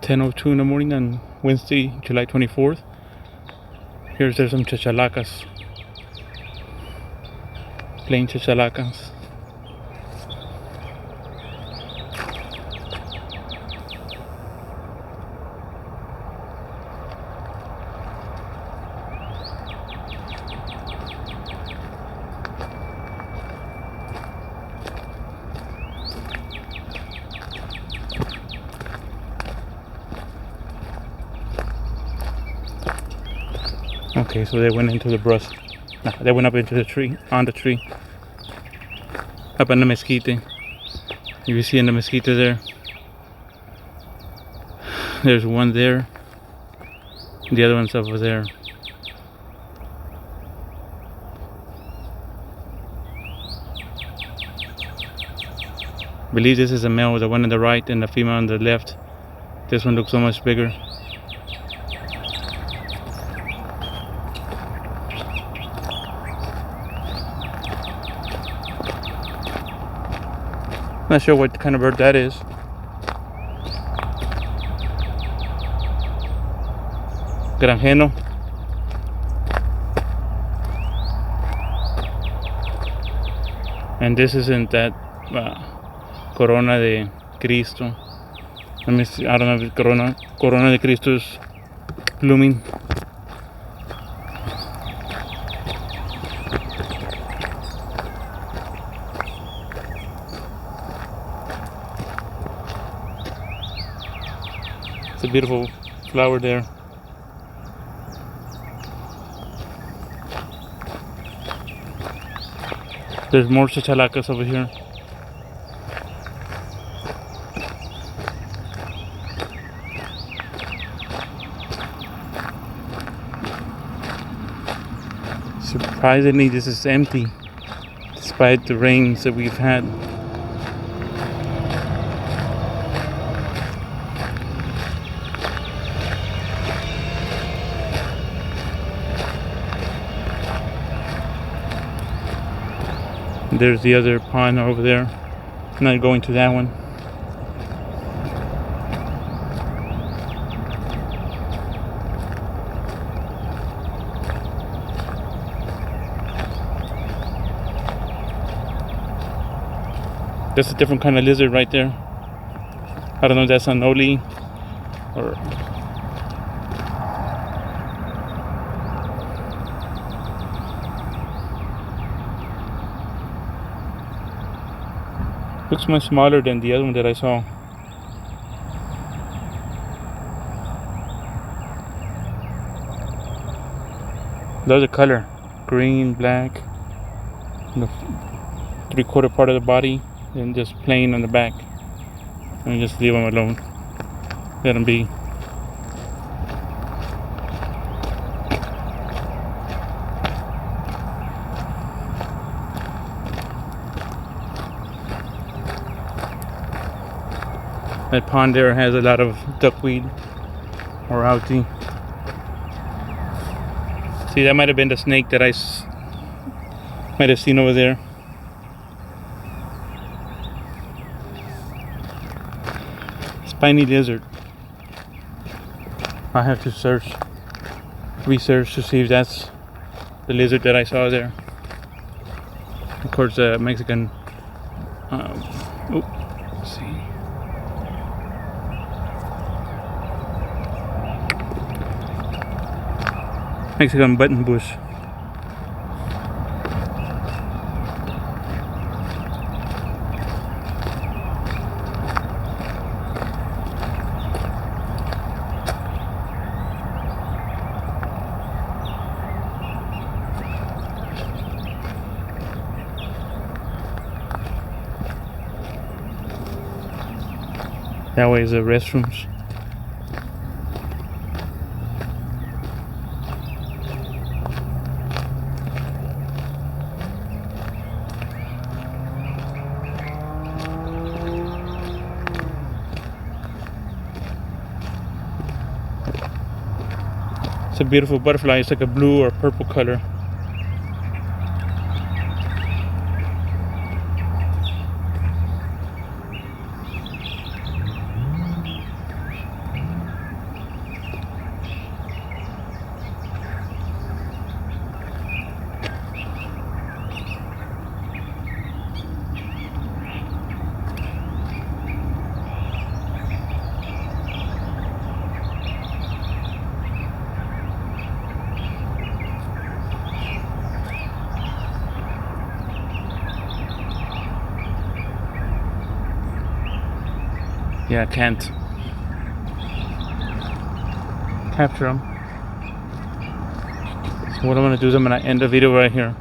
10:02 in the morning on Wednesday, July 24th. There's some chachalacas. Plain chachalacas. Okay, so they went into the brush. Nah, they went up into the tree, on the tree. Up in the mesquite. You see in the mesquite there. There's one there. The other one's over there. I believe this is a male, the one on the right and the female on the left. This one looks so much bigger. Not sure what kind of bird that is. Granjeno. And this isn't that Corona de Cristo. Let me see. I don't know if it's Corona de Cristo is blooming. It's a beautiful flower there. There's more chachalacas over here. Surprisingly, this is empty, despite the rains that we've had. There's the other pond over there. I'm not going to that one. That's a different kind of lizard right there. I don't know if that's an Oli or... Looks much smaller than the other one that I saw. Look at the color. Green, black. The 3/4 part of the body. And just plain on the back. And just leave them alone. Let them be. That pond there has a lot of duckweed or algae. See, that might have been the snake that I might have seen over there. Spiny lizard. I have to research to see if that's the lizard that I saw there. Of course, Mexican. Let's see. Mexican button bush. That way is the restrooms. It's a beautiful butterfly. It's like a blue or purple color. Yeah, I can't capture them. So what I'm gonna do is I'm gonna end the video right here.